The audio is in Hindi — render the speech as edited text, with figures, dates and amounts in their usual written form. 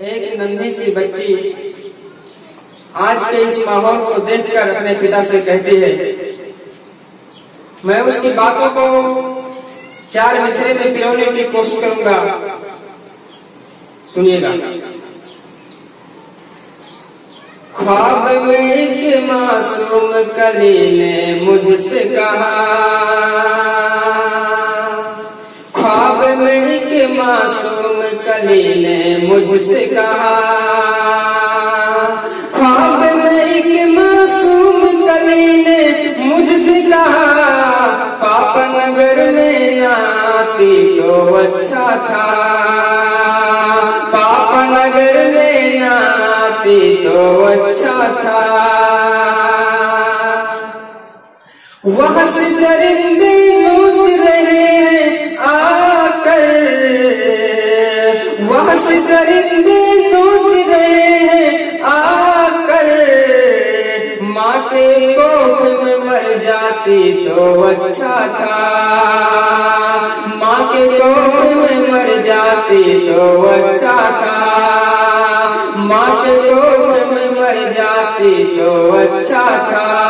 एक नन्ही सी बच्ची आज के इस माहौल को देखकर अपने पिता से कहती है, मैं उसकी बातों को 4 मिसरे में पिरोने की कोशिश करूंगा, सुनिएगा। ख्वाब में एक मासूम कली ने मुझसे कहा, ख्वाब में एक मासूम कली ने मुझसे कहा, ख्वाब में एक मासूम कली ने मुझसे कहा, पापा नगर में ना आती तो अच्छा था, पापा नगर में ना आती तो अच्छा था। वहश दरिंदे नोच रहे हैं आकर, वहश दरिंदे नोच रहे हैं आकर, माँ के कोख में मर जाती तो अच्छा था, माँ के कोख में मर जाती तो अच्छा था, माँ के कोख में मर जाती तो अच्छा था।